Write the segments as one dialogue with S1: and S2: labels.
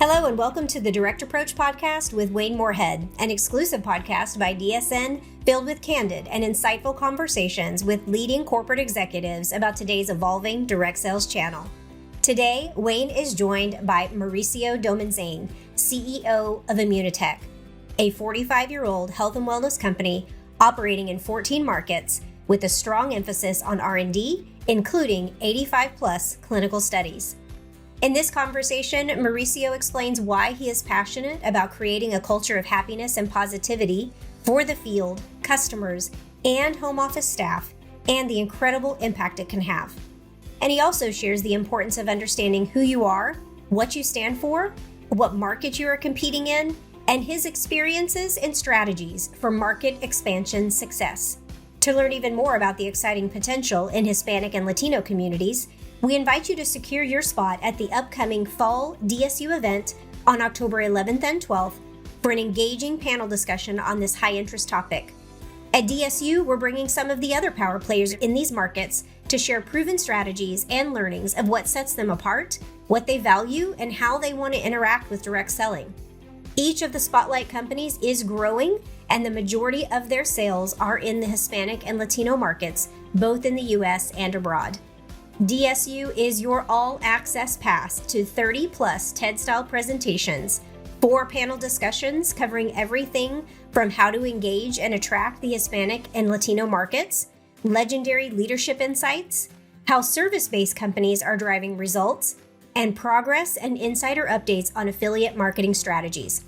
S1: Hello and welcome to the Direct Approach podcast with Wayne Moorhead, an exclusive podcast by DSN filled with candid and insightful conversations with leading corporate executives about today's evolving direct sales channel. Today, Wayne is joined by Mauricio Domenzain, CEO of Immunotec, a 45-year-old health and wellness company operating in 14 markets with a strong emphasis on R&D, including 85-plus clinical studies. In this conversation, Mauricio explains why he is passionate about creating a culture of happiness and positivity for the field, customers, and home office staff, and the incredible impact it can have. And he also shares the importance of understanding who you are, what you stand for, what market you are competing in, and his experiences and strategies for market expansion success. To learn even more about the exciting potential in Hispanic and Latino communities, we invite you to secure your spot at the upcoming Fall DSU event on October 11th and 12th for an engaging panel discussion on this high-interest topic. At DSU, we're bringing some of the other power players in these markets to share proven strategies and learnings of what sets them apart, what they value, and how they want to interact with direct selling. Each of the spotlight companies is growing, and the majority of their sales are in the Hispanic and Latino markets, both in the U.S. and abroad. DSU is your all-access pass to 30-plus TED-style presentations, 4 panel discussions covering everything from how to engage and attract the Hispanic and Latino markets, legendary leadership insights, how service-based companies are driving results, and progress and insider updates on affiliate marketing strategies.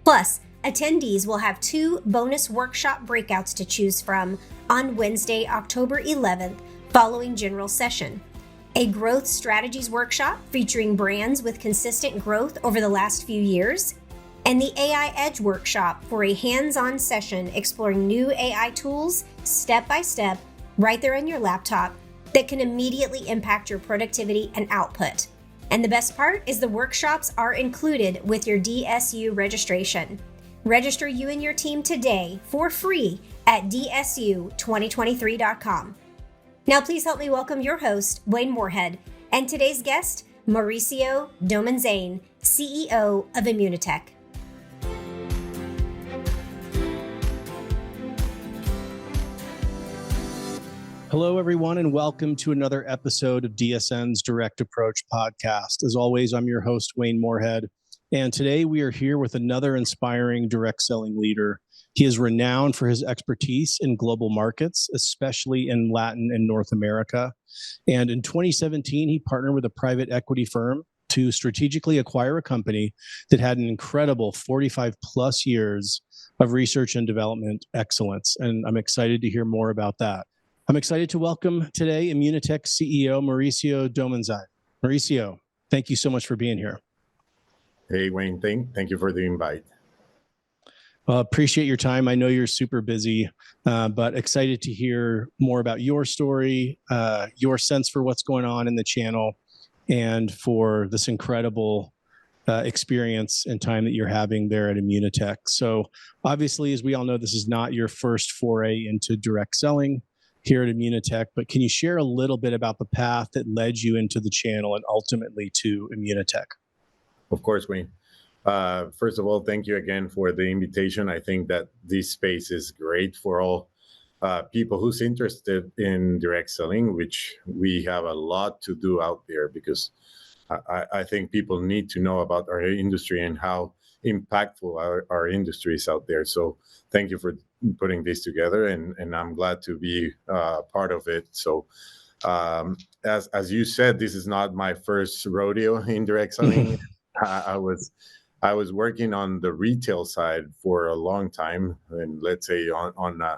S1: Plus, attendees will have 2 bonus workshop breakouts to choose from on Wednesday, October 11th, following general session. A growth strategies workshop featuring brands with consistent growth over the last few years, and the AI Edge workshop for a hands-on session exploring new AI tools step by step right there on your laptop that can immediately impact your productivity and output. And the best part is the workshops are included with your DSU registration. Register you and your team today for free at dsu2023.com. Now, please help me welcome your host, Wayne Moorhead, and today's guest, Mauricio Domenzain, CEO of Immunotec.
S2: Hello, everyone, and welcome to another episode of DSN's Direct Approach podcast. As always, I'm your host, Wayne Moorhead, and today we are here with another inspiring direct selling leader. He is renowned for his expertise in global markets, especially in Latin and North America. And in 2017, he partnered with a private equity firm to strategically acquire a company that had an incredible 45 plus years of research and development excellence. And I'm excited to hear more about that. I'm excited to welcome today Immunotec CEO Mauricio Domenzain. Mauricio, thank you so much for being here.
S3: Hey, Wayne, thank you for the invite.
S2: Well, appreciate your time. I know you're super busy, but excited to hear more about your story, your sense for what's going on in the channel, and for this incredible experience and time that you're having there at Immunotec. So obviously, as we all know, this is not your first foray into direct selling here at Immunotec, but can you share a little bit about the path that led you into the channel and ultimately to Immunotec?
S3: Of course, Wayne. First of all, thank you again for the invitation. I think that this space is great for all people who's interested in direct selling, which we have a lot to do out there because I think people need to know about our industry and how impactful our industry is out there. So thank you for putting this together, and I'm glad to be part of it. So as you said, this is not my first rodeo in direct selling. I was working on the retail side for a long time, and let's say on a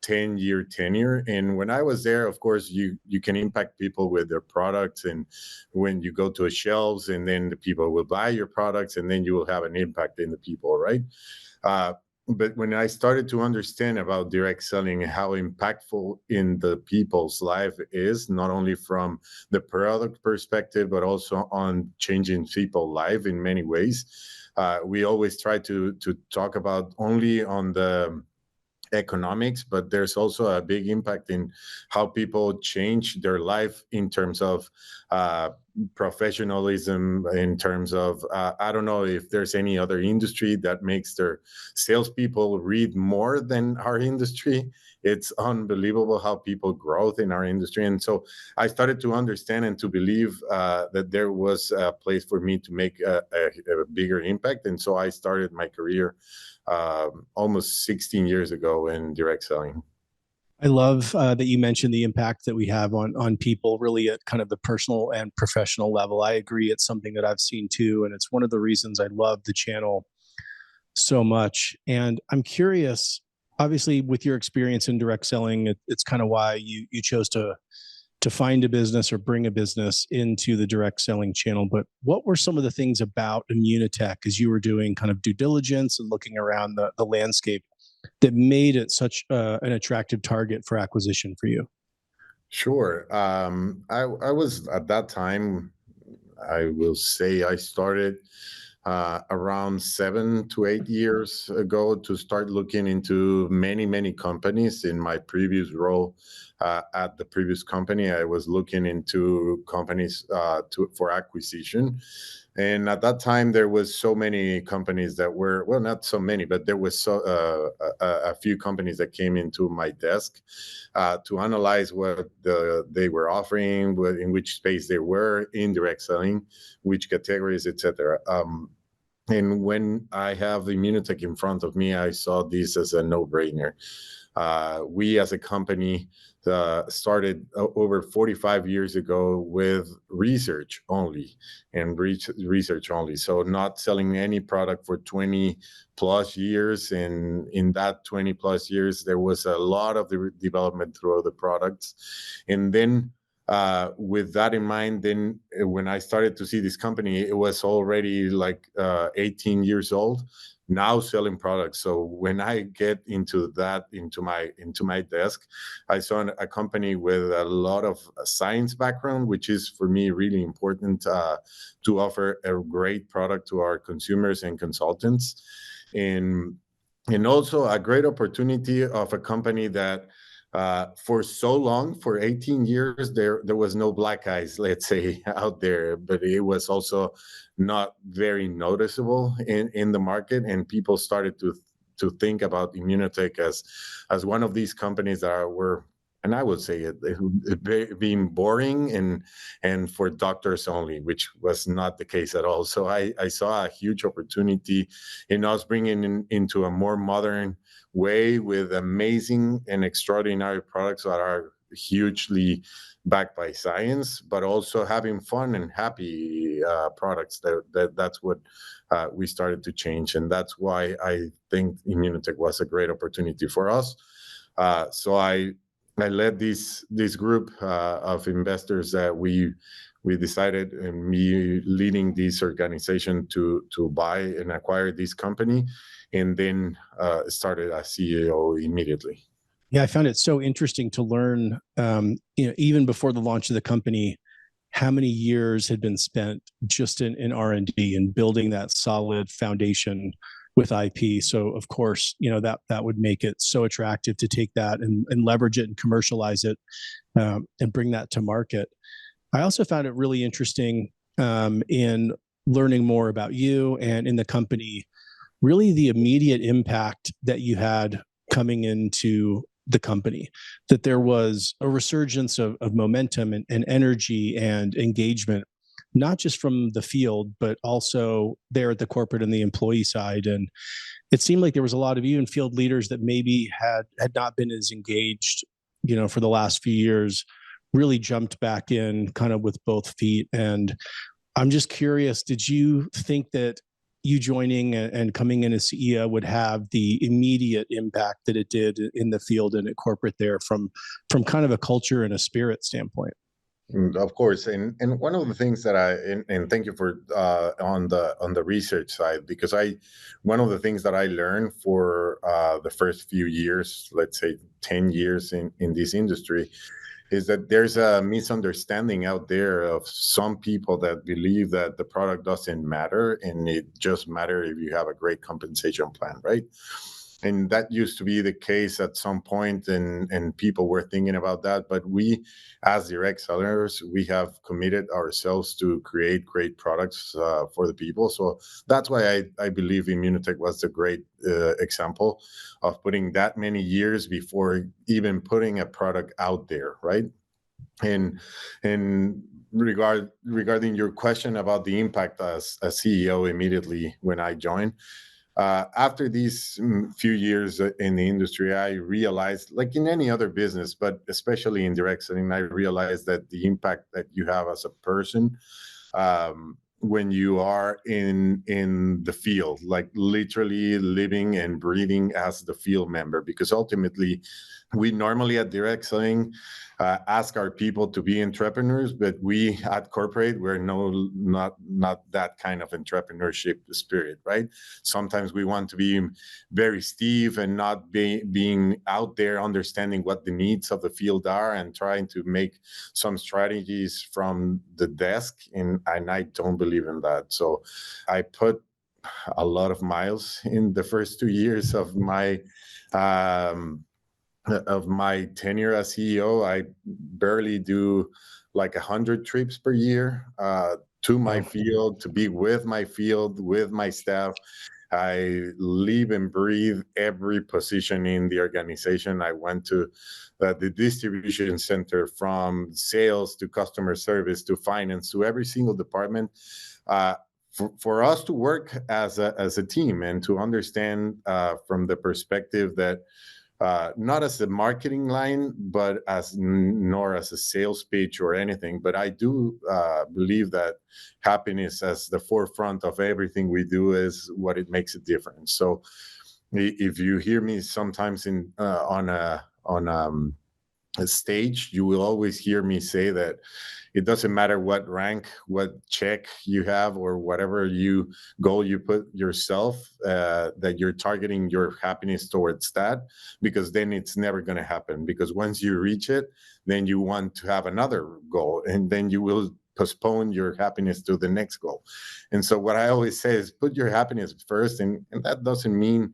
S3: 10-year tenure. And when I was there, of course, you can impact people with their products. And when you go to a shelves, and then the people will buy your products, and then you will have an impact in the people, right? But when I started to understand about direct selling, how impactful in the people's life is, not only from the product perspective, but also on changing people's life in many ways. We always try to talk about only on the economics, but there's also a big impact in how people change their life in terms of professionalism, in terms of I don't know if there's any other industry that makes their salespeople read more than our industry. It's unbelievable how people grow in our industry. And so I started to understand and to believe that there was a place for me to make a bigger impact. And so I started my career almost 16 years ago in direct selling.
S2: I love that you mentioned the impact that we have on people, really at kind of the personal and professional level. I agree. It's something that I've seen too, and it's one of the reasons I love the channel so much. And I'm curious, obviously, with your experience in direct selling, it's kind of why you chose to find a business or bring a business into the direct selling channel. But what were some of the things about Immunotech as you were doing kind of due diligence and looking around the landscape that made it such an attractive target for acquisition for you?
S3: Sure. I was at that time, I will say I started around 7 to 8 years ago to start looking into many companies. In my previous role at the previous company, I was looking into companies for acquisition. And at that time, there was so many companies that were, well, not so many, but there was a few companies that came into my desk to analyze what they were offering, in which space they were in direct selling, which categories, etc. And when I have the Immunotech in front of me, I saw this as a no-brainer. We as a company started over 45 years ago with research only and research only. So not selling any product for 20 plus years. And in that 20 plus years, there was a lot of the development through the products. And then with that in mind, then when I started to see this company, it was already like 18 years old, now selling products. So when I get into my desk, I saw a company with a lot of science background, which is for me really important to offer a great product to our consumers and consultants, and also a great opportunity of a company that for so long, for 18 years, there was no black eyes, let's say, out there, but it was also not very noticeable in the market, and people started to think about Immunotech as one of these companies that were, and I would say it being boring and for doctors only, which was not the case at all. So I saw a huge opportunity in us bringing into a more modern way with amazing and extraordinary products that are hugely backed by science, but also having fun and happy products. That's what we started to change, and that's why I think Immunotech was a great opportunity for us. So I led this group of investors that we decided, and me leading this organization to buy and acquire this company, and then started as CEO immediately.
S2: Yeah, I found it so interesting to learn, even before the launch of the company, how many years had been spent just in R&D and building that solid foundation with IP. So of course, that would make it so attractive to take that and leverage it and commercialize it and bring that to market. I also found it really interesting in learning more about you and in the company, really the immediate impact that you had coming into the company, that there was a resurgence of momentum and energy and engagement, not just from the field, but also there at the corporate and the employee side. And it seemed like there was a lot of you and field leaders that maybe had not been as engaged, for the last few years, really jumped back in kind of with both feet. And I'm just curious, did you think that you joining and coming in as CEO would have the immediate impact that it did in the field and at corporate there from kind of a culture and a spirit standpoint?
S3: Of course, and one of the things that and thank you for on the research side, because one of the things that I learned for the first few years, let's say 10 years in this industry, is that there's a misunderstanding out there of some people that believe that the product doesn't matter and it just matters if you have a great compensation plan, right? And that used to be the case at some point, and people were thinking about that. But we, as direct sellers, we have committed ourselves to create great products for the people. So that's why I believe Immunotech was a great example of putting that many years before even putting a product out there, right? And regarding your question about the impact as a CEO immediately when I joined, after these few years in the industry, I realized, like in any other business, but especially in direct selling, I realized that the impact that you have as a person when you are in the field, like literally living and breathing as the field member, because ultimately we normally at direct selling ask our people to be entrepreneurs, but we at corporate, we're not that kind of entrepreneurship spirit, right? Sometimes we want to be very stiff and not being out there understanding what the needs of the field are and trying to make some strategies from the desk, and I don't believe in that. So I put a lot of miles in the first 2 years of my tenure as CEO. I barely do like 100 trips per year to my field, to be with my field, with my staff. I live and breathe every position in the organization. I went to the distribution center, from sales to customer service to finance to every single department. For us to work as a team and to understand from the perspective that not as a marketing line, but nor as a sales pitch or anything. But I do believe that happiness as the forefront of everything we do is what it makes a difference. So if you hear me sometimes on a stage, you will always hear me say that it doesn't matter what rank, what check you have, or whatever goal you put yourself, that you're targeting your happiness towards that, because then it's never going to happen. Because once you reach it, then you want to have another goal, and then you will postpone your happiness to the next goal. And so what I always say is put your happiness first, and that doesn't mean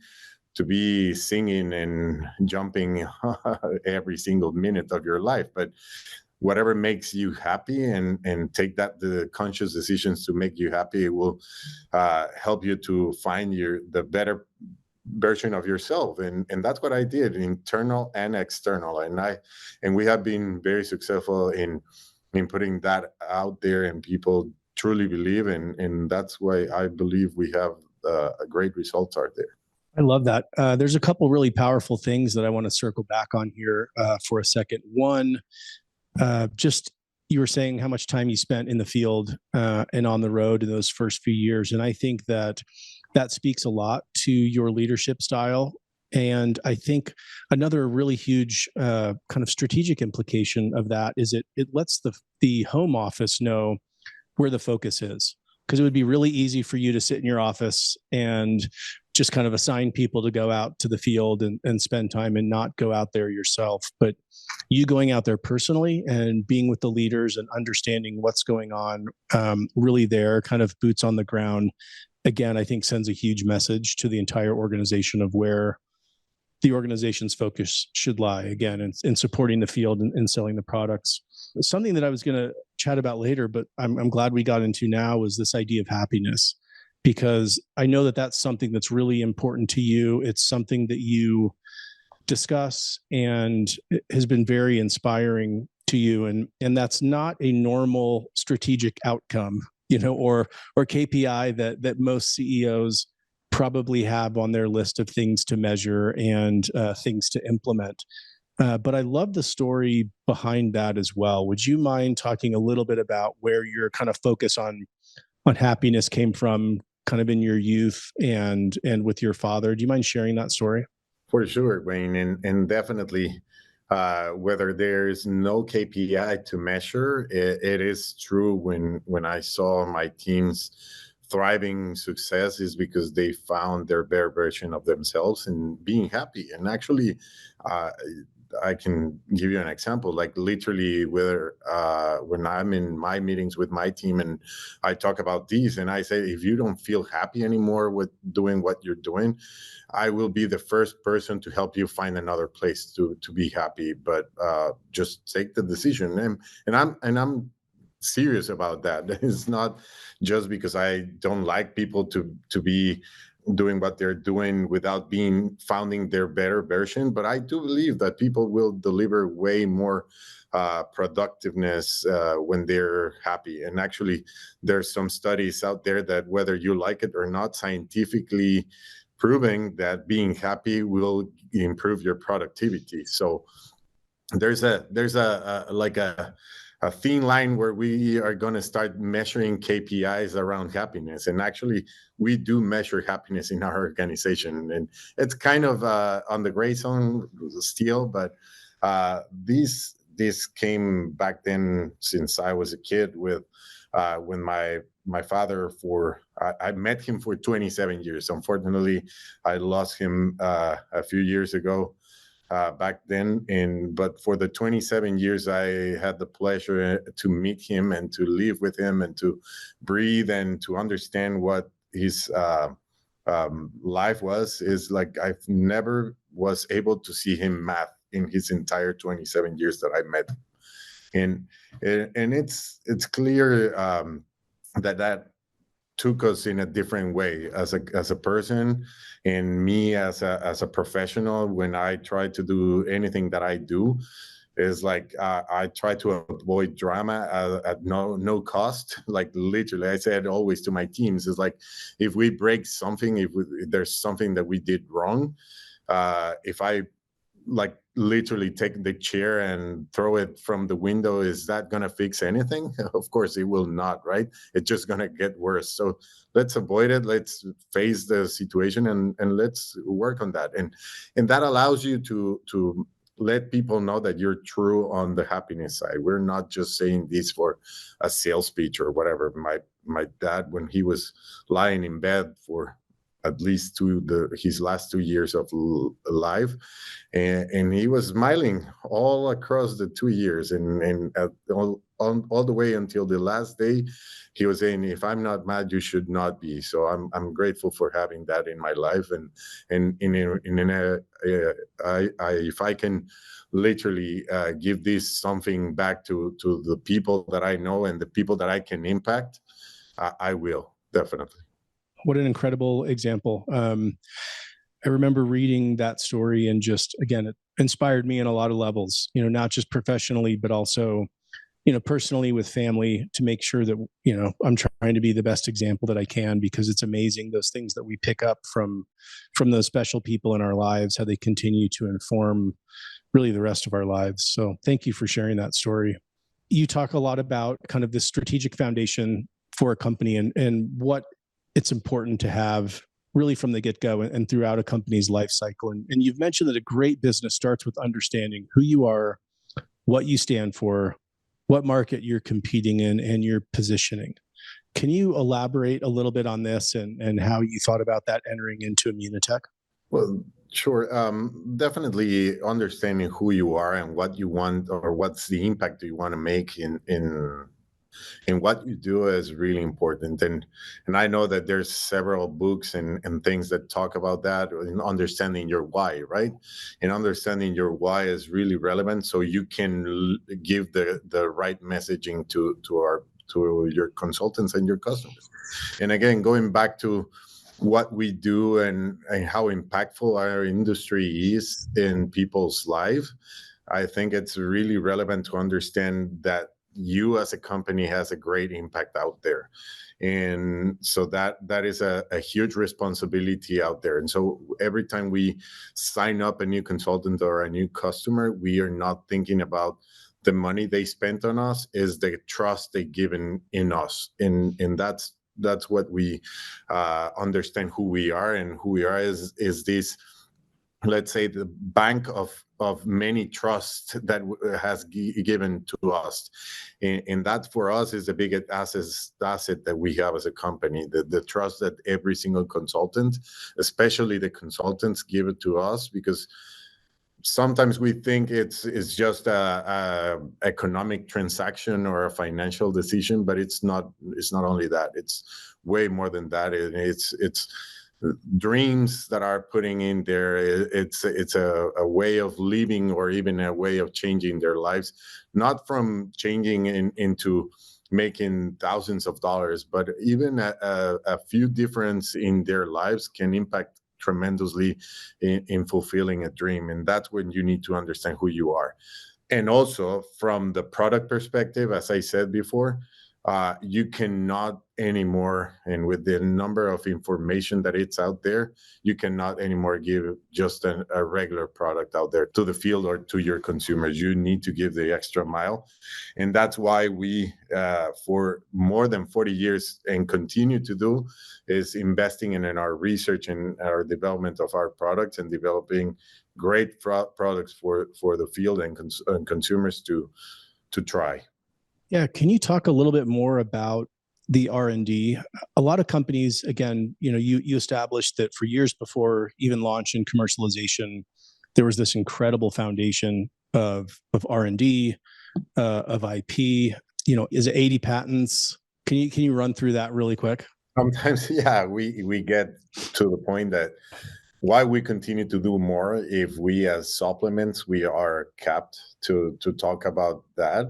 S3: to be singing and jumping every single minute of your life, but whatever makes you happy, and take the conscious decisions to make you happy, it will help you to find the better version of yourself. And that's what I did, internal and external. And we have been very successful in putting that out there, and people truly believe, and that's why I believe we have great results out there.
S2: I love that. There's a couple really powerful things that I want to circle back on here for a second. One, just you were saying how much time you spent in the field and on the road in those first few years. And I think that speaks a lot to your leadership style. And I think another really huge kind of strategic implication of that is it lets the home office know where the focus is. Because it would be really easy for you to sit in your office and just kind of assign people to go out to the field and spend time and not go out there yourself. But you going out there personally and being with the leaders and understanding what's going on, really there, kind of boots on the ground, again, I think sends a huge message to the entire organization of where the organization's focus should lie, again, in supporting the field and selling the products. Something that I was going to chat about later, but I'm glad we got into now, is this idea of happiness, because I know that that's something that's really important to you. It's something that you discuss and has been very inspiring to you. And that's not a normal strategic outcome, or KPI that most CEOs probably have on their list of things to measure and things to implement. But I love the story behind that as well. Would you mind talking a little bit about where your kind of focus on happiness came from, kind of in your youth and with your father? Do you mind sharing that story?
S3: For sure, Wayne, and definitely, whether there's no KPI to measure, it is true. When I saw my team's thriving success, is because they found their better version of themselves and being happy. And actually, I can give you an example. Like literally, whether when I'm in my meetings with my team and I talk about these, and I say, if you don't feel happy anymore with doing what you're doing, I will be the first person to help you find another place to be happy. But just take the decision, and I'm serious about that. It's not just because I don't like people to be doing what they're doing without being founding their better version, but I do believe that people will deliver way more productiveness when they're happy. And actually, there's some studies out there that whether you like it or not, scientifically proving that being happy will improve your productivity. So there's a like a thin line where we are going to start measuring KPIs around happiness. And actually, we do measure happiness in our organization. And it's kind of on the gray zone still, but this came back then since I was a kid with when my father I met him for 27 years. Unfortunately, I lost him a few years ago. Back then, but for the 27 years I had the pleasure to meet him and to live with him and to breathe and to understand what his life was, is like I've never was able to see him mad in his entire 27 years that I met him. And it's clear that took us in a different way as a person, and me as a professional. When I try to do anything that I do, is like I try to avoid drama at no cost. Like literally, I said always to my teams, is like, if we break something, if there's something that we did wrong, if I like literally take the chair and throw it from the window, is that going to fix anything? Of course it will not, right? It's just going to get worse. So let's avoid it. Let's face the situation and let's work on that. And that allows you to let people know that you're true on the happiness side. We're not just saying this for a sales pitch or whatever. My dad, when he was lying in bed for at least his last 2 years of life, and he was smiling all across the 2 years, and all the way until the last day, he was saying, "If I'm not mad, you should not be." So I'm grateful for having that in my life, and if I can literally give this something back to the people that I know and the people that I can impact, I will definitely.
S2: What an incredible example. I remember reading that story, and just, again, it inspired me in a lot of levels, not just professionally, but also, personally with family, to make sure that, I'm trying to be the best example that I can, because it's amazing those things that we pick up from those special people in our lives, how they continue to inform really the rest of our lives. So thank you for sharing that story. You talk a lot about kind of the strategic foundation for a company and what it's important to have really from the get-go and throughout a company's life cycle. And you've mentioned that a great business starts with understanding who you are, what you stand for, what market you're competing in, and your positioning. Can you elaborate a little bit on this and how you thought about that entering into Immunotech?
S3: Well, sure. Definitely understanding who you are and what you want, or what's the impact you want to make in what you do, is really important. And I know that there's several books and things that talk about that, in understanding your why, right? And understanding your why is really relevant, so you can give the right messaging to your consultants and your customers. And again, going back to what we do and how impactful our industry is in people's life, I think it's really relevant to understand that you as a company has a great impact out there. And so that is a huge responsibility out there. And so every time we sign up a new consultant or a new customer, we are not thinking about the money they spent on us, is the trust they given in us. And that's what we understand who we are. And who we are is this, let's say, the bank of many trusts that has given to us, and that for us is the biggest asset that we have as a company. The trust that every single consultant, especially the consultants, give it to us, because sometimes we think it's just a economic transaction or a financial decision, but it's not. It's not only that. It's way more than that. It's dreams that are putting in there. It's a way of living, or even a way of changing their lives, not from changing into making thousands of dollars, but even a few difference in their lives can impact tremendously in fulfilling a dream. And that's when you need to understand who you are. And also from the product perspective, as I said before, you cannot anymore, and with the number of information that it's out there, you cannot anymore give just a regular product out there to the field or to your consumers. You need to give the extra mile. And that's why we, for more than 40 years and continue to do, is investing in our research and our development of our products, and developing great products for the field and consumers to try.
S2: Yeah, can you talk a little bit more about the R&D? A lot of companies, again, you established that for years before even launch and commercialization, there was this incredible foundation of R&D, of IP. Is it 80 patents? Can you run through that really quick?
S3: Sometimes, yeah, we get to the point that why we continue to do more, if we as supplements, we are capped to talk about that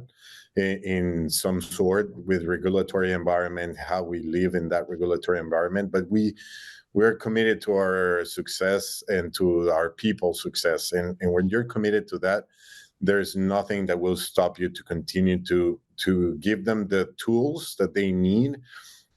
S3: in some sort with regulatory environment, how we live in that regulatory environment. But we're committed to our success and to our people's success. And when you're committed to that, there's nothing that will stop you to continue to give them the tools that they need,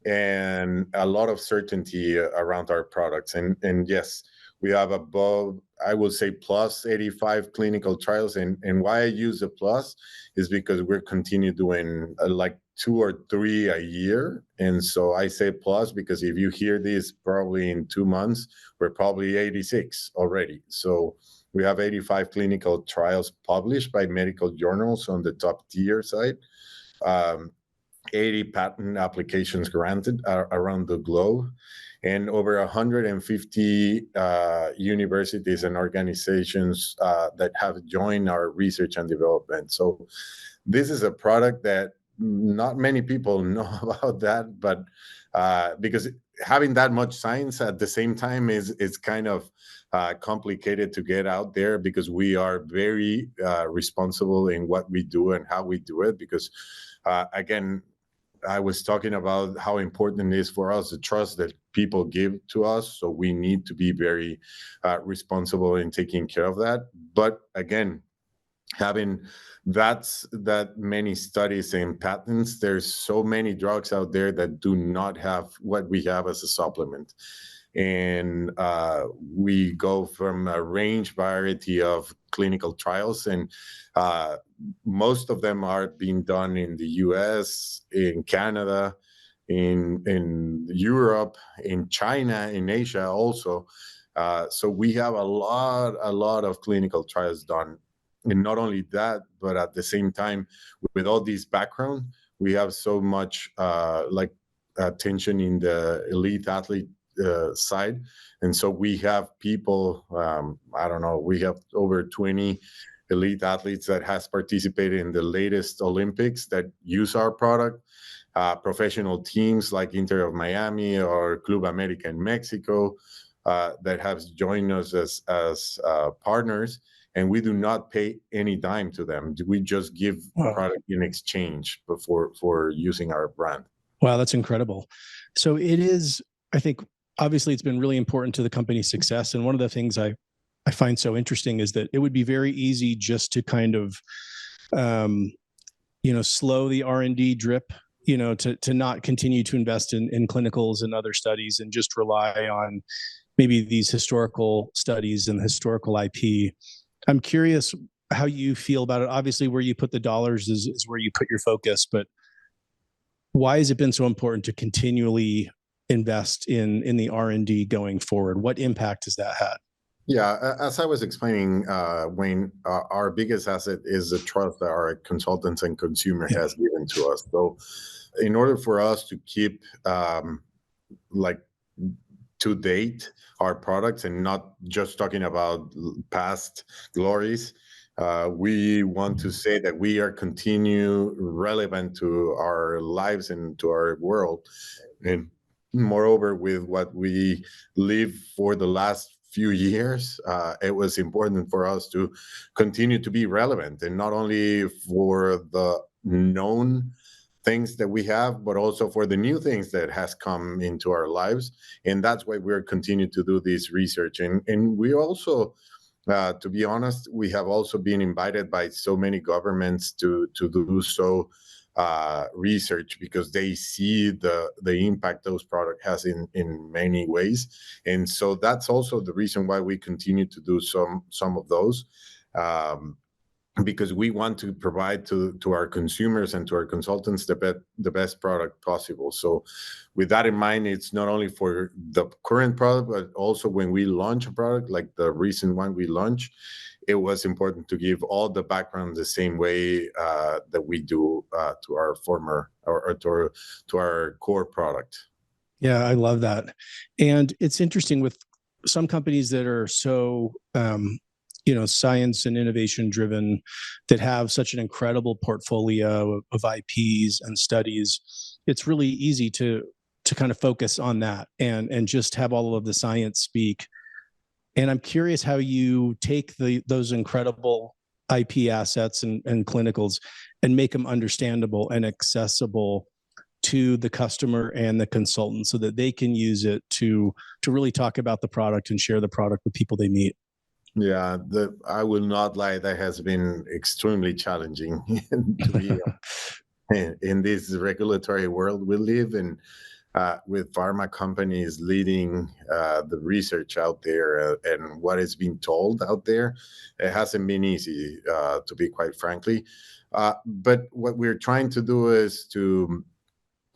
S3: and a lot of certainty around our products. And yes, we have above, I would say, plus 85 clinical trials. And why I use the plus is because we're continue doing like 2 or 3 a year. And so I say plus because if you hear this probably in 2 months, we're probably 86 already. So we have 85 clinical trials published by medical journals on the top tier side. 80 patent applications granted around the globe, and over 150 universities and organizations that have joined our research and development. So this is a product that not many people know about that, but because having that much science at the same time is kind of complicated to get out there, because we are very responsible in what we do and how we do it. Because again, I was talking about how important it is for us, the trust that people give to us. So we need to be very responsible in taking care of that. But again, having that many studies and patents, there's so many drugs out there that do not have what we have as a supplement. And we go from a variety of clinical trials, and most of them are being done in the US, in Canada, in Europe, in China, in Asia also. So we have a lot of clinical trials done. And not only that, but at the same time, with all these background, we have so much attention in the elite athlete side. And so we have people, I don't know, we have over 20 elite athletes that has participated in the latest Olympics that use our product. Professional teams like Inter of Miami or Club America in Mexico that have joined us as partners, and we do not pay any dime to them. We just give product in exchange for using our brand.
S2: Wow, that's incredible. So it is, I think, obviously it's been really important to the company's success. And one of the things I find so interesting is that it would be very easy just to kind of, slow the R&D drip, to not continue to invest in clinicals and other studies and just rely on maybe these historical studies and historical IP. I'm curious how you feel about it. Obviously, where you put the dollars is where you put your focus, but why has it been so important to continually invest in the R&D going forward? What impact has that had?
S3: Yeah, as I was explaining, Wayne, our biggest asset is the trust that our consultants and consumer has given to us. So in order for us to keep to to date our products and not just talking about past glories. We want to say that we are continue relevant to our lives and to our world. And moreover, with what we live for the last few years, it was important for us to continue to be relevant, and not only for the known things that we have, but also for the new things that has come into our lives. And that's why we're continuing to do this research. And we also, to be honest, we have also been invited by so many governments to do so research, because they see the impact those product has in many ways. And so that's also the reason why we continue to do some of those. Because we want to provide to our consumers and to our consultants the best product possible. So with that in mind, it's not only for the current product, but also when we launch a product like the recent one we launched, it was important to give all the background the same way that we do to our former or to our core product.
S2: Yeah, I love that. And it's interesting with some companies that are so science and innovation driven, that have such an incredible portfolio of IPs and studies. It's really easy to kind of focus on that and just have all of the science speak. And I'm curious how you take those incredible IP assets and clinicals and make them understandable and accessible to the customer and the consultant, so that they can use it to really talk about the product and share the product with people they meet.
S3: Yeah, I will not lie, that has been extremely challenging to be in this regulatory world we live in, with pharma companies leading the research out there, and what is being told out there. It hasn't been easy, to be quite frankly. But what we're trying to do is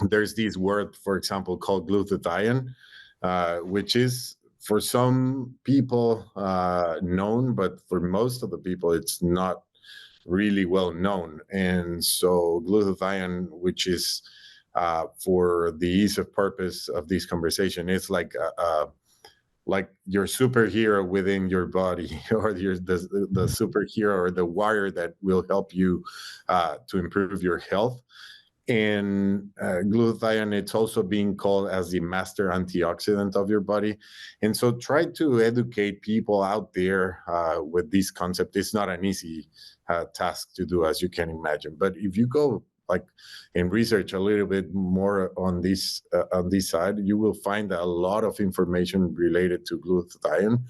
S3: there's this word, for example, called glutathione, which is for some people known, but for most of the people, it's not really well known. And so glutathione, which is for the ease of purpose of this conversation, it's like your superhero within your body, or the superhero or the wire that will help you to improve your health. And glutathione, it's also being called as the master antioxidant of your body. And so try to educate people out there with this concept. It's not an easy task to do, as you can imagine. But if you go and research a little bit more on this side, you will find a lot of information related to glutathione,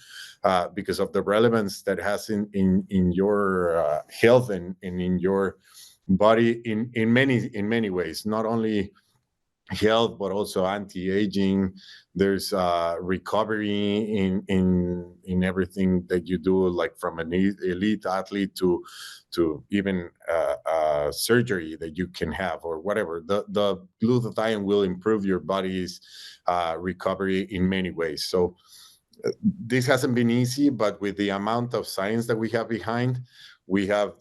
S3: because of the relevance that has in your health and in your body in many ways, not only health but also anti-aging. There's recovery in everything that you do, like from an elite athlete to even surgery that you can have or whatever. The glutathione will improve your body's recovery in many ways. So this hasn't been easy, but with the amount of science that we have behind, we have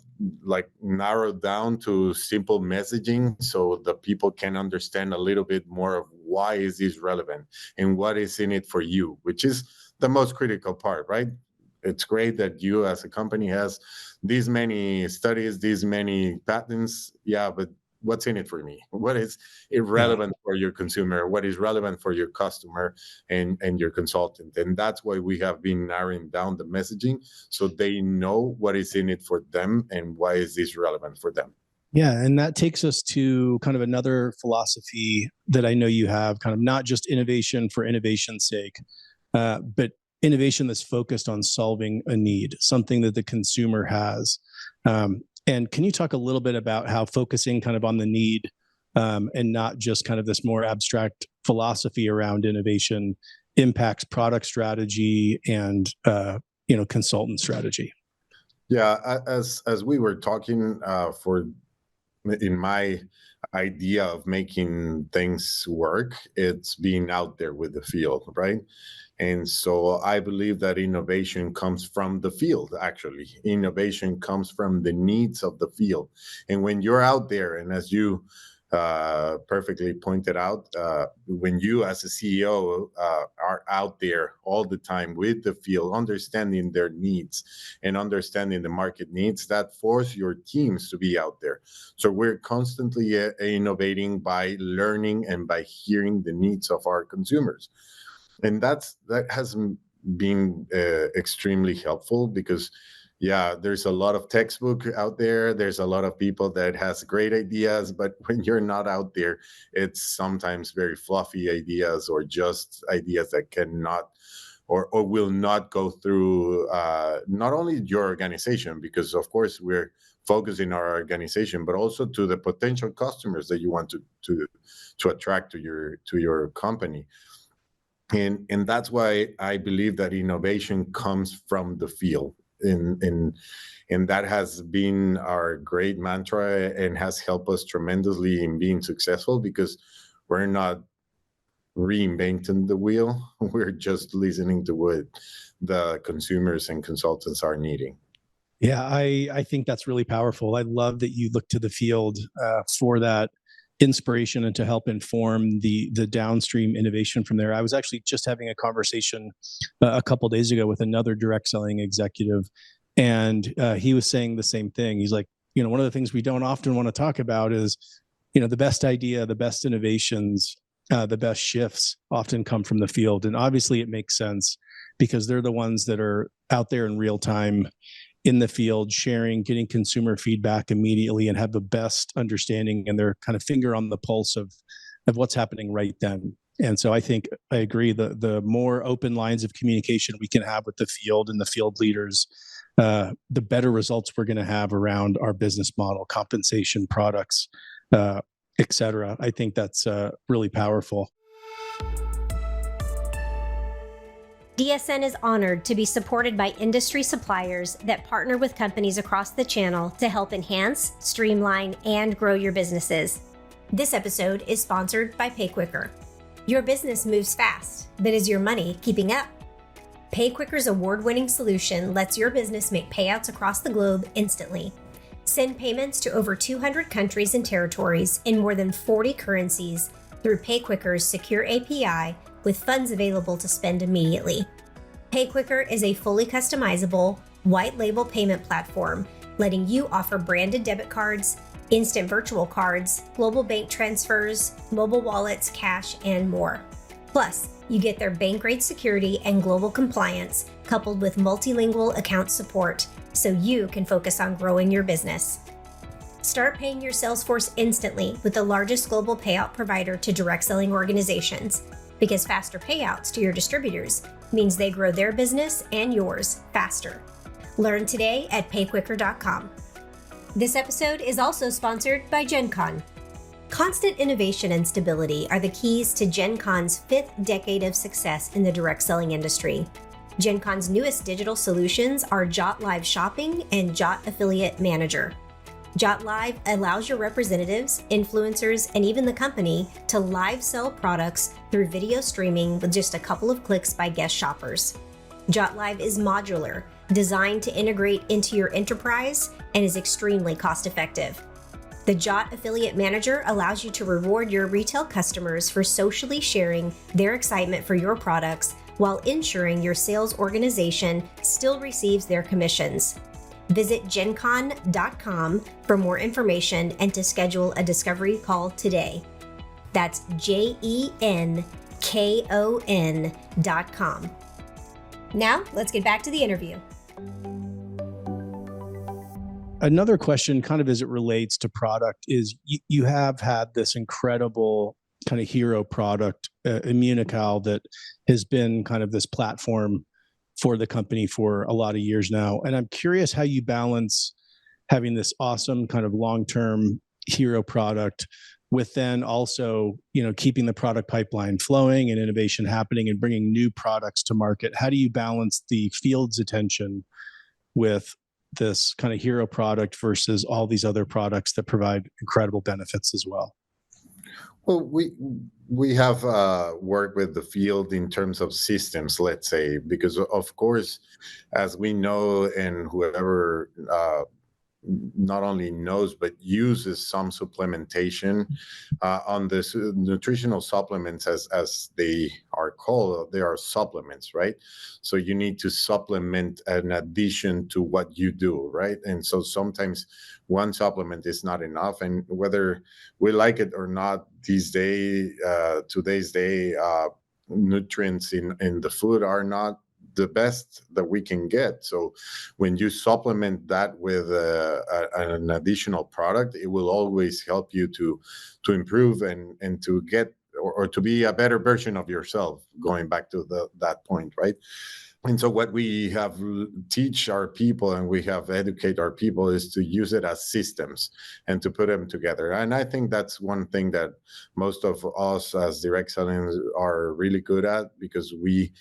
S3: narrowed down to simple messaging, so the people can understand a little bit more of why is this relevant and what is in it for you, which is the most critical part, right? It's great that you as a company has these many studies, these many patents. Yeah, but what's in it for me? What is irrelevant for your consumer? What is relevant for your customer and your consultant? And that's why we have been narrowing down the messaging, so they know what is in it for them and why is this relevant for them.
S2: Yeah, and that takes us to kind of another philosophy that I know you have, kind of not just innovation for innovation's sake, but innovation that's focused on solving a need, something that the consumer has. And can you talk a little bit about how focusing kind of on the need and not just kind of this more abstract philosophy around innovation impacts product strategy and consultant strategy?
S3: Yeah, as we were talking, in my idea of making things work, it's being out there with the field, right? And so I believe that innovation comes from the field, actually. Innovation comes from the needs of the field. And when you're out there, and as you perfectly pointed out, when you as a CEO are out there all the time with the field, understanding their needs and understanding the market needs, that force your teams to be out there. So we're constantly innovating by learning and by hearing the needs of our consumers. And that has been extremely helpful because there's a lot of textbook out there. There's a lot of people that has great ideas, but when you're not out there, it's sometimes very fluffy ideas or just ideas that cannot or will not go through not only your organization, because of course we're focusing our organization, but also to the potential customers that you want to attract to your company. And that's why I believe that innovation comes from the field. And that has been our great mantra and has helped us tremendously in being successful, because we're not reinventing the wheel. We're just listening to what the consumers and consultants are needing.
S2: Yeah, I think that's really powerful. I love that you look to the field for that inspiration and to help inform the downstream innovation from there. I was actually just having a conversation a couple of days ago with another direct selling executive, and he was saying the same thing. He's like, one of the things we don't often want to talk about is, the best idea, the best innovations, the best shifts often come from the field. And obviously it makes sense because they're the ones that are out there in real time in the field, sharing, getting consumer feedback immediately, and have the best understanding and their kind of finger on the pulse of what's happening right then. And so I think I agree, the more open lines of communication we can have with the field and the field leaders, the better results we're going to have around our business model, compensation, products, et cetera. I think that's really powerful.
S1: DSN is honored to be supported by industry suppliers that partner with companies across the channel to help enhance, streamline, and grow your businesses. This episode is sponsored by PayQuicker. Your business moves fast, but is your money keeping up? PayQuicker's award-winning solution lets your business make payouts across the globe instantly. Send payments to over 200 countries and territories in more than 40 currencies through PayQuicker's secure API, with funds available to spend immediately. PayQuicker is a fully customizable, white label payment platform, letting you offer branded debit cards, instant virtual cards, global bank transfers, mobile wallets, cash, and more. Plus, you get their bank-grade security and global compliance, coupled with multilingual account support, so you can focus on growing your business. Start paying your sales force instantly with the largest global payout provider to direct selling organizations, because faster payouts to your distributors means they grow their business and yours faster. Learn today at payquicker.com. This episode is also sponsored by Gen Con. Constant innovation and stability are the keys to Gen Con's 5th decade of success in the direct selling industry. Gen Con's newest digital solutions are Jot Live Shopping and Jot Affiliate Manager. Jot Live allows your representatives, influencers, and even the company to live sell products through video streaming with just a couple of clicks by guest shoppers. Jot Live is modular, designed to integrate into your enterprise, and is extremely cost-effective. The Jot Affiliate Manager allows you to reward your retail customers for socially sharing their excitement for your products while ensuring your sales organization still receives their commissions. Visit gencon.com for more information and to schedule a discovery call today. That's JENKON.com. Now, let's get back to the interview.
S2: Another question, kind of as it relates to product, is you have had this incredible kind of hero product, Immunotec, that has been kind of this platform for the company for a lot of years now. And I'm curious how you balance having this awesome kind of long-term hero product with then also, keeping the product pipeline flowing and innovation happening and bringing new products to market. How do you balance the field's attention with this kind of hero product versus all these other products that provide incredible benefits as well?
S3: Well, we have worked with the field in terms of systems, let's say, because of course, as we know, and whoever not only knows but uses some supplementation on this nutritional supplements, as they are called. They are supplements, right? So you need to supplement in addition to what you do, right? And so sometimes one supplement is not enough, and whether we like it or not, today's day, nutrients in the food are not the best that we can get. So when you supplement that with an additional product, it will always help you to improve and to get or to be a better version of yourself, going back to that point, right? And so what we have teach our people and we have educate our people is to use it as systems and to put them together. And I think that's one thing that most of us as direct selling are really good at, because we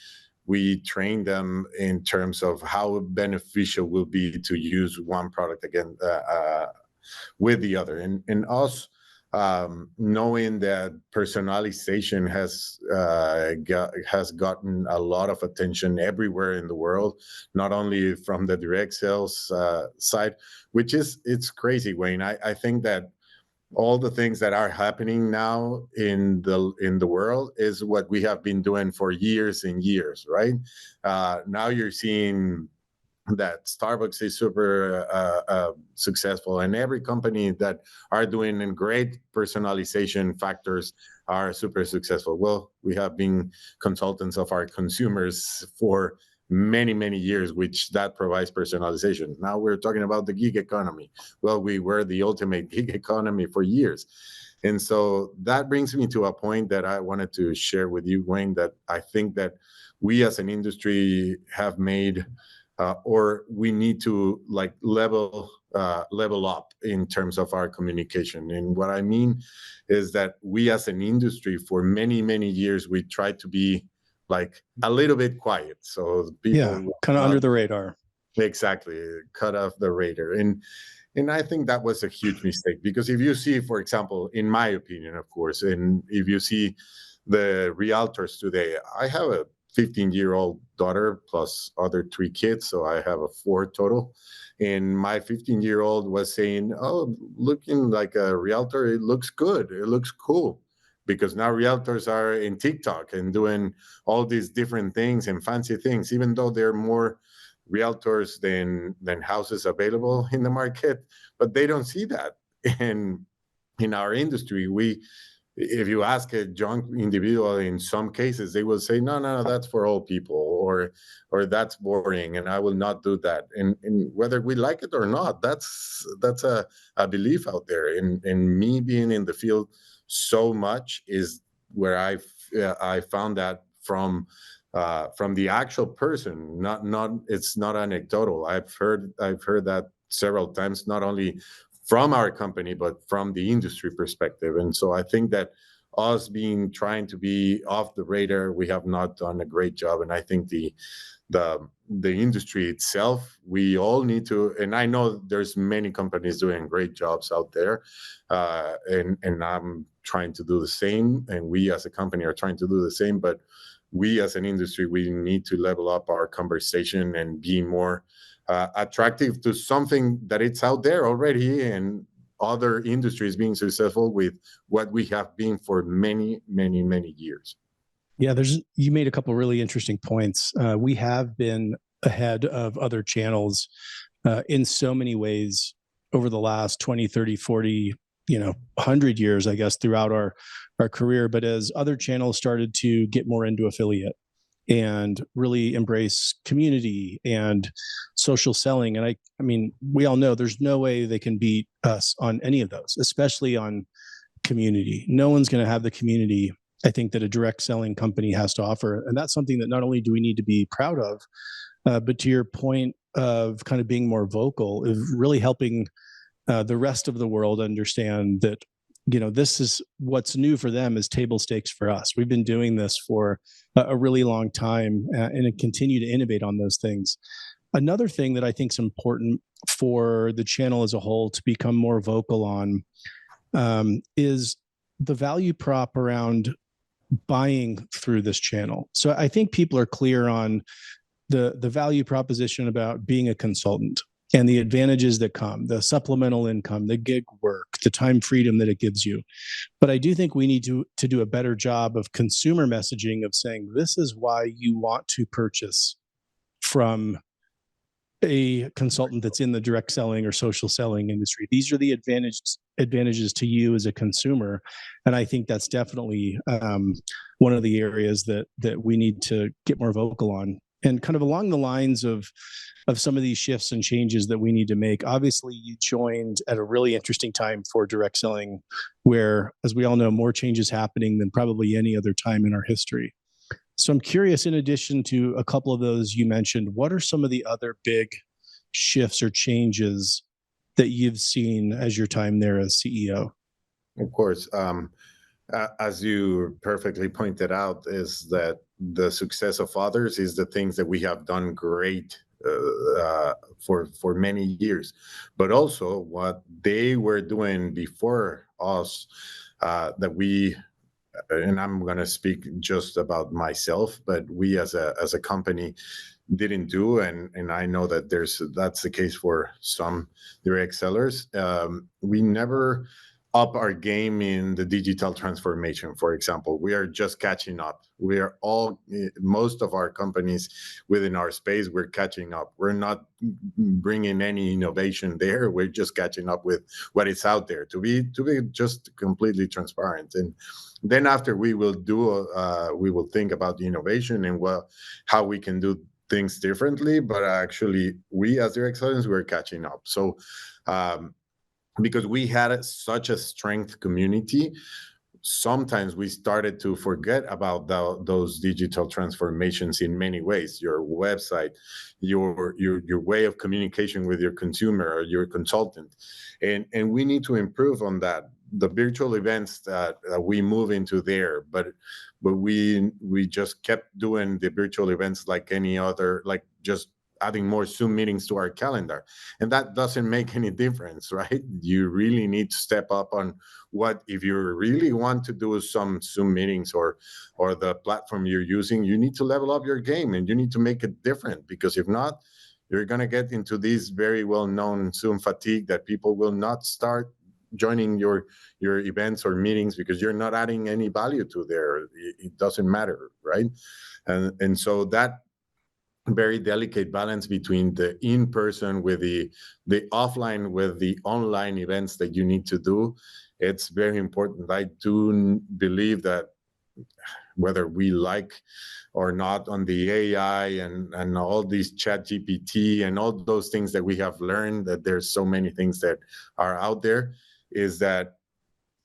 S3: train them in terms of how beneficial will be to use one product again with the other. And us knowing that personalization has gotten a lot of attention everywhere in the world, not only from the direct sales side, which it's crazy, Wayne. I think that all the things that are happening now in the world is what we have been doing for years and years, right? Now you're seeing that Starbucks is super successful, and every company that are doing great personalization factors are super successful. Well, we have been consultants of our consumers for many years, which that provides personalization. Now we're talking about the gig economy. Well, we were the ultimate gig economy for years. And so that brings me to a point that I wanted to share with you, Wayne, that I think that we as an industry have made or we need to like level up in terms of our communication. And what I mean is that we as an industry for many years, we tried to be like a little bit quiet. So people
S2: kind of under the radar.
S3: Exactly. Cut off the radar. And I think that was a huge mistake, because if you see, for example, in my opinion, of course, and if you see the realtors today, I have a 15-year-old daughter plus other 3 kids, so I have a 4 total. And my 15-year-old was saying, "Oh, looking like a realtor, it looks good. It looks cool." Because now realtors are in TikTok and doing all these different things and fancy things, even though there are more realtors than houses available in the market, but they don't see that. And in our industry, if you ask a young individual, in some cases, they will say, no, that's for old people, or that's boring, and I will not do that. And whether we like it or not, that's a belief out there. And me being in the field so much is where I found that from the actual person, not it's not anecdotal. I've heard that several times, not only from our company, but from the industry perspective. And so I think that us trying to be off the radar, we have not done a great job. And I think the industry itself, we all need to, and I know there's many companies doing great jobs out there, and I'm trying to do the same, and we as a company are trying to do the same, but we as an industry, we need to level up our conversation and be more attractive to something that it's out there already, and other industries being successful with what we have been for many years.
S2: Yeah, you made a couple of really interesting points. We have been ahead of other channels in so many ways over the last 20, 30, 40, 100 years, I guess, throughout our career. But as other channels started to get more into affiliate and really embrace community and social selling, and I mean, we all know there's no way they can beat us on any of those, especially on community. No one's going to have the community, I think, that a direct selling company has to offer. And that's something that not only do we need to be proud of, but to your point of kind of being more vocal, of really helping the rest of the world understand that, this is what's new for them is table stakes for us. We've been doing this for a really long time and continue to innovate on those things. Another thing that I think is important for the channel as a whole to become more vocal on is the value prop around buying through this channel. So I think people are clear on the value proposition about being a consultant. and the advantages that come, the supplemental income, the gig work, the time freedom that it gives you. But I do think we need to do a better job of consumer messaging of saying, this is why you want to purchase from a consultant that's in the direct selling or social selling industry. These are the advantages to you as a consumer. And I think that's definitely one of the areas that we need to get more vocal on. And kind of along the lines of some of these shifts and changes that we need to make. Obviously, you joined at a really interesting time for direct selling, where, as we all know, more changes happening than probably any other time in our history. So I'm curious, in addition to a couple of those you mentioned, what are some of the other big shifts or changes that you've seen as your time there as CEO?
S3: Of course. As you perfectly pointed out, is that the success of others is the things that we have done great for many years, but also what they were doing before us that we, and I'm going to speak just about myself, but we as a company didn't do, and I know that that's the case for some direct sellers. We never up our game in the digital transformation. For example, we are just catching up. We are most of our companies within our space, we're catching up. We're not bringing any innovation there. We're just catching up with what is out there, to be just completely transparent. And then after we will think about the innovation and how we can do things differently. But actually, we as direct sellers, we're catching up. So because we had such a strength community, sometimes we started to forget about those digital transformations in many ways. Your website, your way of communication with your consumer or your consultant, and we need to improve on that. The virtual events that we move into there, but we just kept doing the virtual events like any other, like just adding more Zoom meetings to our calendar. And that doesn't make any difference, right? You really need to step up on if you really want to do some Zoom meetings or the platform you're using, you need to level up your game and you need to make it different, because if not, you're going to get into these very well-known Zoom fatigue that people will not start joining your events or meetings because you're not adding any value to there. It doesn't matter, right? And so that very delicate balance between the in-person with the offline with the online events that you need to do, it's very important. I do believe that whether we like or not on the AI and all these chat GPT and all those things that we have learned, that there's so many things that are out there, is that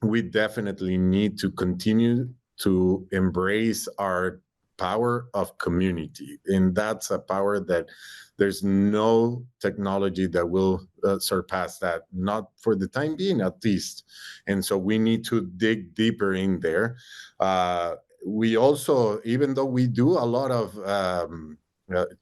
S3: we definitely need to continue to embrace our power of community. And that's a power that there's no technology that will surpass that, not for the time being at least. And so we need to dig deeper in there. We also, even though we do a lot of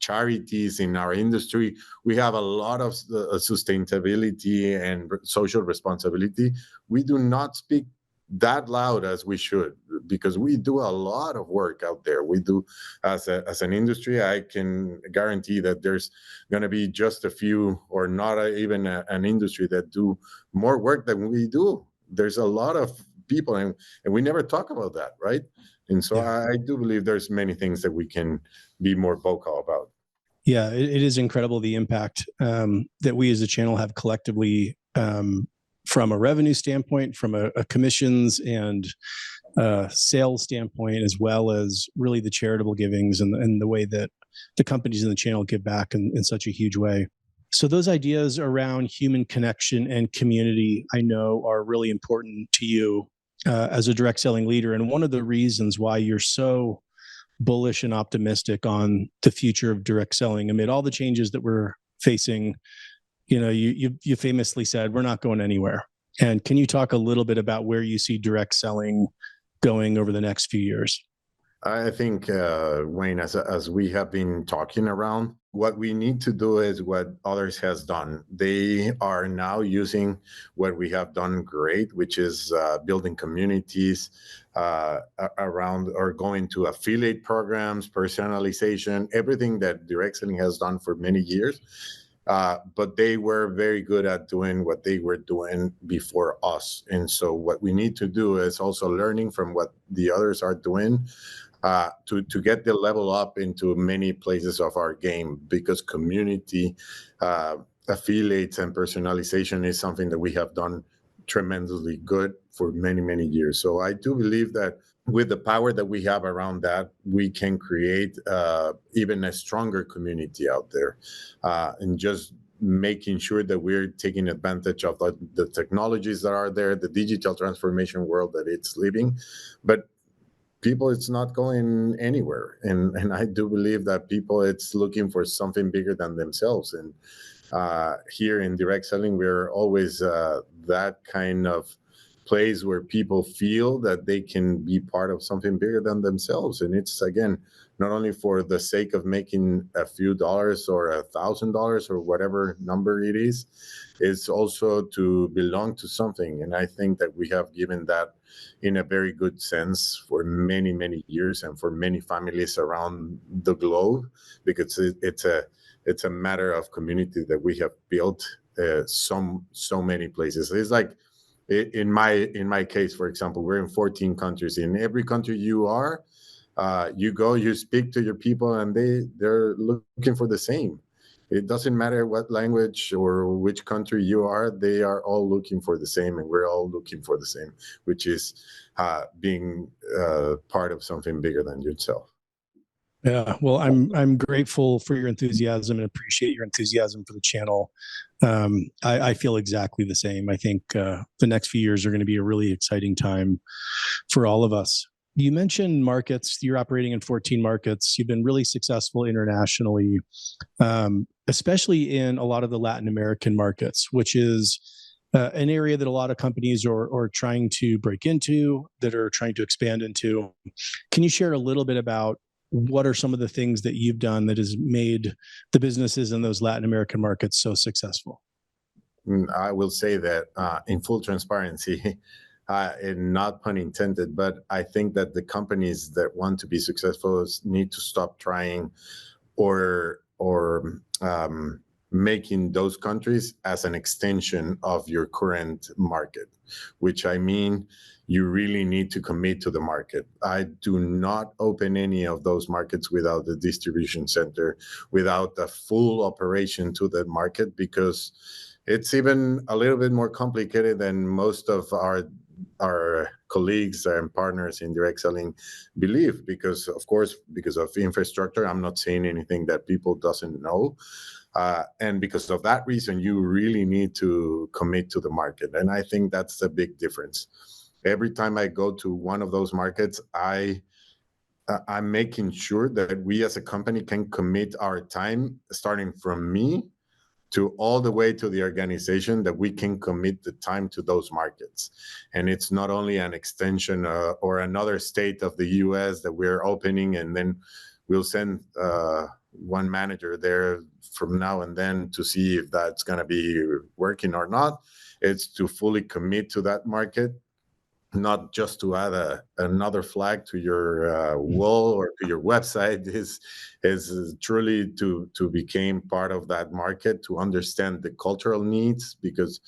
S3: charities in our industry, we have a lot of sustainability and social responsibility. We do not speak that loud as we should, because we do a lot of work out there. We do, as an industry, I can guarantee that there's going to be just a few, or not even an industry that do more work than we do. There's a lot of people, and we never talk about that, right? And so yeah. I do believe there's many things that we can be more vocal about.
S2: Yeah, it is incredible the impact that we as a channel have collectively, from a revenue standpoint, from a commissions and sales standpoint, as well as really the charitable givings and the way that the companies in the channel give back in such a huge way. So those ideas around human connection and community, I know, are really important to you as a direct selling leader. And one of the reasons why you're so bullish and optimistic on the future of direct selling amid all the changes that we're facing, you famously said, we're not going anywhere. And can you talk a little bit about where you see direct selling going over the next few years?
S3: I think, Wayne, as we have been talking around, what we need to do is what others has done. They are now using what we have done great, which is building communities around, or going to affiliate programs, personalization, everything that direct selling has done for many years. but they were very good at doing what they were doing before us. And so what we need to do is also learning from what the others are doing, to get the level up into many places of our game, because community affiliates and personalization is something that we have done tremendously good for many, many years. So I do believe that with the power that we have around that, we can create even a stronger community out there, and just making sure that we're taking advantage of the technologies that are there, the digital transformation world that it's living. But people, it's not going anywhere. And I do believe that people, it's looking for something bigger than themselves. And here in direct selling, we're always that kind of place where people feel that they can be part of something bigger than themselves. And it's, again, not only for the sake of making a few dollars or $1,000 or whatever number it is, it's also to belong to something. And I think that we have given that in a very good sense for many, many years, and for many families around the globe, because it's a matter of community that we have built so many places. It's like, in my case, for example, we're in 14 countries. In every country you are, you go, you speak to your people, and they're looking for the same. It doesn't matter what language or which country you are, they are all looking for the same, and we're all looking for the same, which is being part of something bigger than yourself.
S2: Yeah, well, I'm grateful for your enthusiasm and appreciate your enthusiasm for the channel. I feel exactly the same. I think the next few years are going to be a really exciting time for all of us. You mentioned markets. You're operating in 14 markets. You've been really successful internationally, especially in a lot of the Latin American markets, which is an area that a lot of companies are trying to break into, that are trying to expand into. Can you share a little bit about what are some of the things that you've done that has made the businesses in those Latin American markets so successful?
S3: I will say that in full transparency, and not pun intended, but I think that the companies that want to be successful need to stop trying or making those countries as an extension of your current market, which I mean, you really need to commit to the market. I do not open any of those markets without the distribution center, without the full operation to the market, because it's even a little bit more complicated than most of our colleagues and partners in direct selling believe, because of course, because of infrastructure, I'm not saying anything that people doesn't know. And because of that reason, you really need to commit to the market. And I think that's the big difference. Every time I go to one of those markets, I'm making sure that we as a company can commit our time, starting from me to all the way to the organization, that we can commit the time to those markets. And it's not only an extension or another state of the US that we're opening, and then we'll send one manager there from now and then to see if that's going to be working or not. It's to fully commit to that market, not just to add another flag to your wall or to your website. Is truly to become part of that market, to understand the cultural needs, because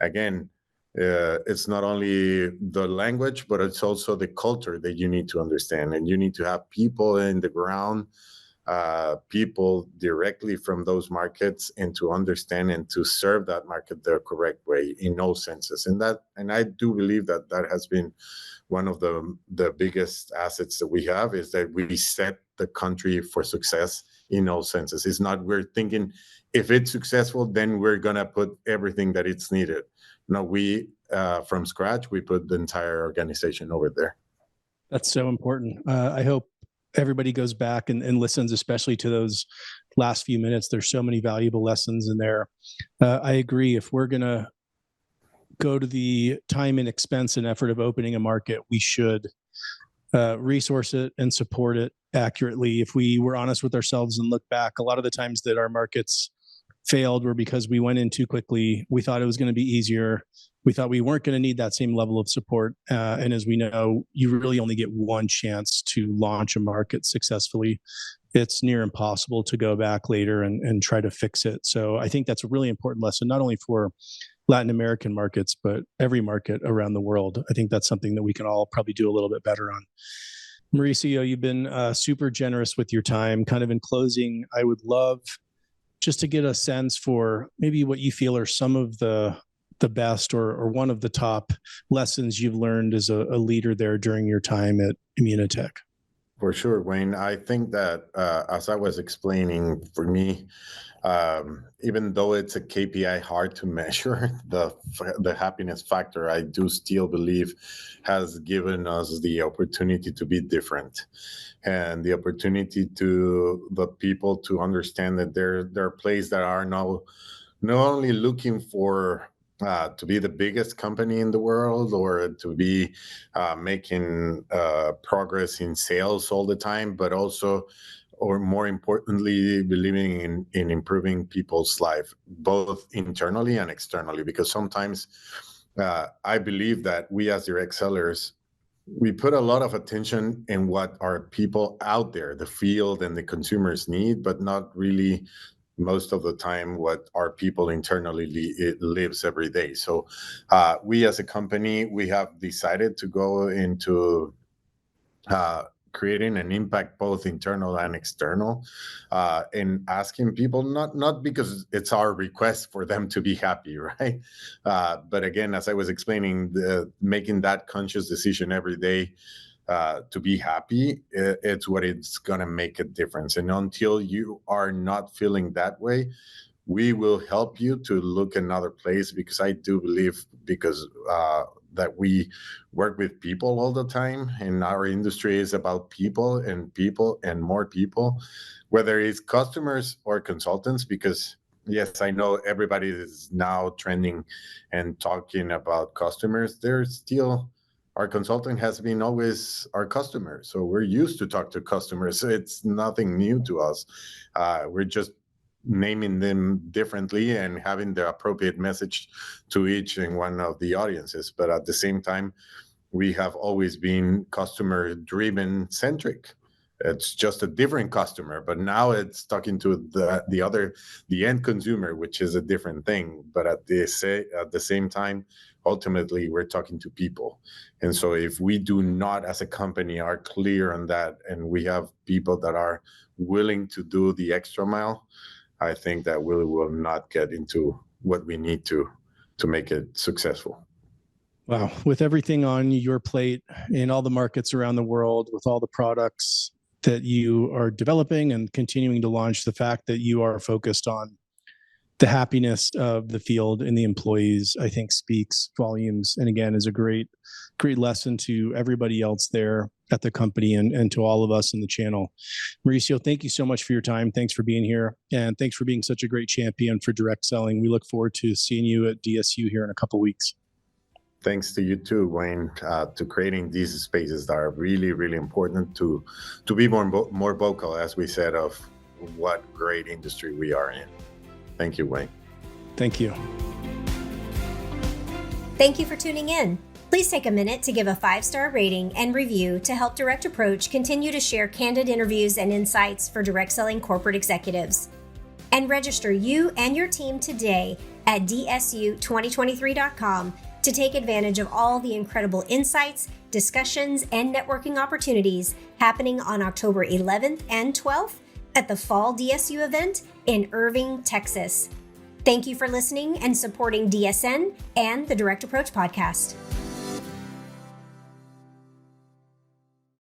S3: again, it's not only the language, but it's also the culture that you need to understand, and you need to have people in the ground, people directly from those markets, and to understand and to serve that market the correct way in all senses. And I do believe that has been one of the biggest assets that we have, is that we set the country for success in all senses. It's not we're thinking if it's successful, then we're gonna put everything that it's needed. No, we from scratch, we put the entire organization over there.
S2: That's so important. I hope everybody goes back and listens, especially to those last few minutes. There's so many valuable lessons in there. I agree. If we're going to go to the time and expense and effort of opening a market, we should resource it and support it accurately. If we were honest with ourselves and look back, a lot of the times that our markets failed were because we went in too quickly. We thought it was going to be easier. We thought we weren't going to need that same level of support. And as we know, you really only get one chance to launch a market successfully. it's near impossible to go back later and try to fix it. So I think that's a really important lesson, not only for Latin American markets, but every market around the world. I think that's something that we can all probably do a little bit better on. Mauricio, you've been super generous with your time. Kind of in closing, I would love just to get a sense for maybe what you feel are some of the best or one of the top lessons you've learned as a leader there during your time at Immunotech.
S3: For sure, Wayne. I think that as I was explaining, for me, even though it's a KPI hard to measure, the happiness factor, I do still believe has given us the opportunity to be different, and the opportunity to the people to understand that there are places that are now not only looking for to be the biggest company in the world or to be making progress in sales all the time, but also, or more importantly, believing in improving people's life, both internally and externally. Because sometimes I believe that we as direct sellers, we put a lot of attention in what our people out there, the field and the consumers need, but not really most of the time what our people internally lives every day. So we as a company, we have decided to go into creating an impact both internal and external, and asking people, not because it's our request for them to be happy, right? But again, as I was explaining, making that conscious decision every day to be happy, it's what it's going to make a difference. And until you are not feeling that way, we will help you to look another place, because I do believe, because that we work with people all the time, and our industry is about people and more people, whether it's customers or consultants. Because yes, I know everybody is now trending and talking about customers. There's still, our consulting has been always our customer. So we're used to talk to customers. So it's nothing new to us. We're just naming them differently and having the appropriate message to each and one of the audiences. But at the same time, we have always been customer-driven centric. It's just a different customer, but now it's talking to the end consumer, which is a different thing. But at the same time, ultimately, we're talking to people. And so if we do not, as a company, are clear on that, and we have people that are willing to do the extra mile, I think that we will not get into what we need to make it successful.
S2: Wow. With everything on your plate in all the markets around the world, with all the products that you are developing and continuing to launch, the fact that you are focused on the happiness of the field and the employees, I think speaks volumes. And again, is a great lesson to everybody else there at the company and to all of us in the channel. Mauricio, thank you so much for your time. Thanks for being here. And thanks for being such a great champion for direct selling. We look forward to seeing you at DSU here in a couple of weeks.
S3: Thanks to you too, Wayne, to creating these spaces that are really, really important to be more vocal, as we said, of what great industry we are in. Thank you, Wayne.
S2: Thank you.
S1: Thank you for tuning in. Please take a minute to give a 5-star rating and review to help Direct Approach continue to share candid interviews and insights for direct selling corporate executives. And register you and your team today at dsu2023.com to take advantage of all the incredible insights, discussions, and networking opportunities happening on October 11th and 12th at the Fall DSU event in Irving, Texas. Thank you for listening and supporting DSN and the Direct Approach podcast.